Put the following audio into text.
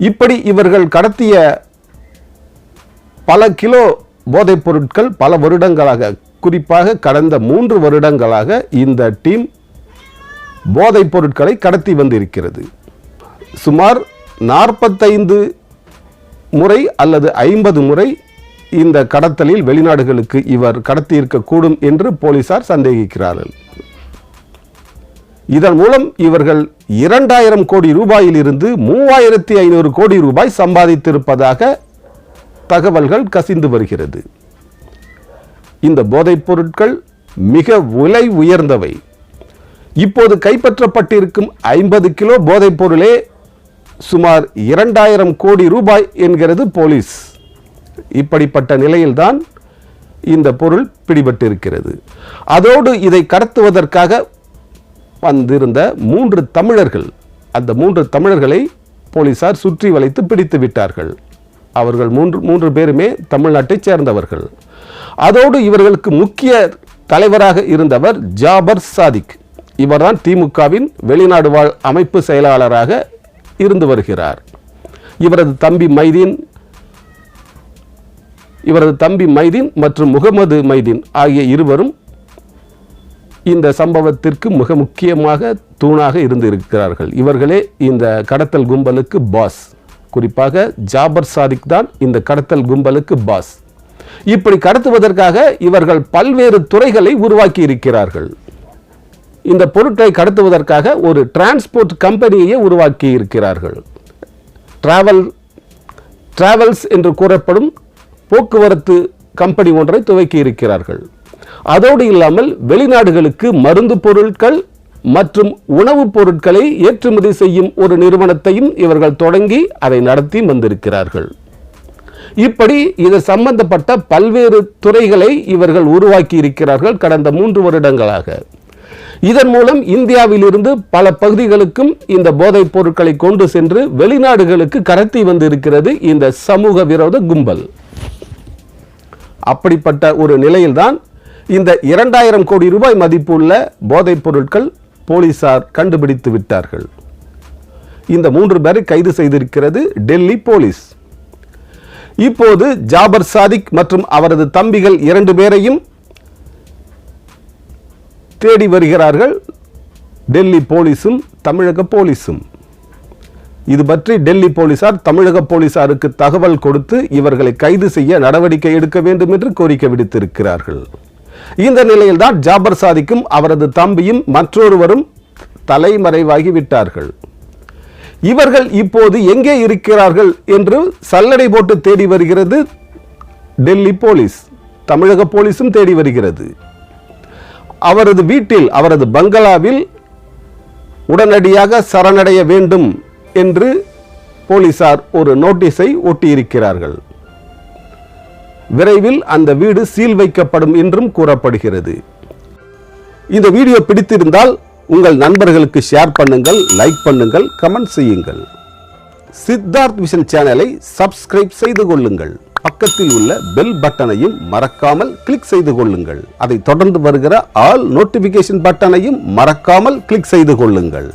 இப்படி இவர்கள் கடத்திய பல கிலோ போதைப் பொருட்கள் பல வருடங்களாக, குறிப்பாக கடந்த 3 வருடங்களாக இந்த டீம் போதைப் பொருட்களை கடத்தி வந்திருக்கிறது. சுமார் 45 முறை அல்லது 50 முறை இந்த கடத்தலில் வெளிநாடுகளுக்கு இவர் கடத்தியிருக்கக்கூடும் என்று போலீசார் சந்தேகிக்கிறார்கள். இதன் மூலம் இவர்கள் 2000 கோடி ரூபாயிலிருந்து 3500 கோடி ரூபாய் சம்பாதித்திருப்பதாக தகவல்கள் கசிந்து வருகிறது. இந்த போதைப் பொருட்கள் மிக விலை உயர்ந்தவை. இப்போது கைப்பற்றப்பட்டிருக்கும் 50 கிலோ போதைப் பொருளே சுமார் 2000 கோடி ரூபாய் என்கிறது போலீஸ். இப்படிப்பட்ட நிலையில்தான் இந்த பொருள் பிடிபட்டிருக்கிறது. அதோடு இதை கடத்துவதற்காக வந்திருந்த 3 தமிழர்கள், அந்த 3 தமிழர்களை போலீசார் சுற்றி வளைத்து பிடித்து விட்டார்கள். அவர்கள் மூன்று பேருமே தமிழ்நாட்டைச் சேர்ந்தவர்கள். அதோடு இவர்களுக்கு முக்கிய தலைவராக இருந்தவர் ஜாபர் சாதிக். இவர்தான் திமுகவின் வெளிநாடு வாழ் அமைப்பு செயலாளராக இருந்து வருகிறார். இவரது தம்பி மைதீன் மற்றும் முகமது மைதீன் ஆகிய இருவரும் இந்த சம்பவத்திற்கு மிக முக்கியமாக தூணாக இருந்து இருக்கிறார்கள். இவர்களே இந்த கடத்தல் கும்பலுக்கு பாஸ். குறிப்பாக ஜாபர் சாதிக் தான் இந்த கடத்தல் கும்பலுக்கு பாஸ். இப்படி கடத்துவதற்காக இவர்கள் பல்வேறு துறைகளை உருவாக்கி இருக்கிறார்கள். இந்த பொருட்களை கடத்துவதற்காக ஒரு டிரான்ஸ்போர்ட் கம்பெனியை உருவாக்கி இருக்கிறார்கள். டிராவல்ஸ் என்று கூறப்படும் போக்குவரத்து கம்பெனி ஒன்றை துவக்கி இருக்கிறார்கள். அதோடு இல்லாமல் வெளிநாடுகளுக்கு மருந்து பொருட்கள் மற்றும் உணவுப் பொருட்களை ஏற்றுமதி செய்யும் ஒரு நிறுவனத்தையும் இவர்கள் தொடங்கி அதை நடத்தி வந்திருக்கிறார்கள். இப்படி இது சம்பந்தப்பட்ட பல்வேறு துறைகளை இவர்கள் உருவாக்கி இருக்கிறார்கள் கடந்த 3 வருடங்களாக. இதன் மூலம் இந்தியாவிலிருந்து பல பகுதிகளுக்கும் இந்த போதைப் பொருட்களை கொண்டு சென்று வெளிநாடுகளுக்கு கடத்தி வந்திருக்கிறது இந்த சமூக விரோத கும்பல். அப்படிப்பட்ட ஒரு நிலையில்தான் இந்த 2000 கோடி ரூபாய் மதிப்புள்ள போதைப் பொருட்கள் போலீசார் கண்டுபிடித்து விட்டார்கள். இந்த 3 பேரை கைது செய்திருக்கிறது டெல்லி போலீஸ். இப்போது ஜாபர் சாதிக் மற்றும் அவரது தம்பிகள் 2 பேரையும் தேடி வருகிறார்கள் டெல்லி போலீஸும் தமிழக போலீஸும். இது பற்றி டெல்லி போலீசார் தமிழக போலீசாருக்கு தகவல் கொடுத்து இவர்களை கைது செய்ய நடவடிக்கை எடுக்க வேண்டும் என்று கோரிக்கை விடுத்திருக்கிறார்கள். இந்த நிலையில்தான் ஜாபர் சாதிக்கும் அவரது தம்பியும் மற்றொருவரும் தலைமறைவாகி விட்டார்கள். இவர்கள் இப்போது எங்கே இருக்கிறார்கள் என்று சல்லடை போட்டு தேடி வருகிறது டெல்லி போலீஸ். தமிழக போலீஸும் தேடி வருகிறது. அவரது வீட்டில், அவரது பங்களாவில் உடனடியாக சரணடைய வேண்டும் என்று போலீசார் ஒரு நோட்டீஸை ஒட்டியிருக்கிறார்கள். விரைவில் அந்த வீடு சீல் வைக்கப்படும் என்றும் கூறப்படுகிறது. இந்த வீடியோ பிடித்திருந்தால் உங்கள் நண்பர்களுக்கு ஷேர் பண்ணுங்கள், லைக் பண்ணுங்கள், கமெண்ட் செய்யுங்கள். சித்தார்த் விஷன் சேனலை சப்ஸ்கிரைப் செய்து கொள்ளுங்கள். பக்கத்தில் உள்ள பெல் பட்டனையும் மறக்காமல் கிளிக் செய்து கொள்ளுங்கள். அதை தொடர்ந்து வருகிற ஆல் நோட்டிபிகேஷன் பட்டனையும் மறக்காமல் கிளிக் செய்து கொள்ளுங்கள்.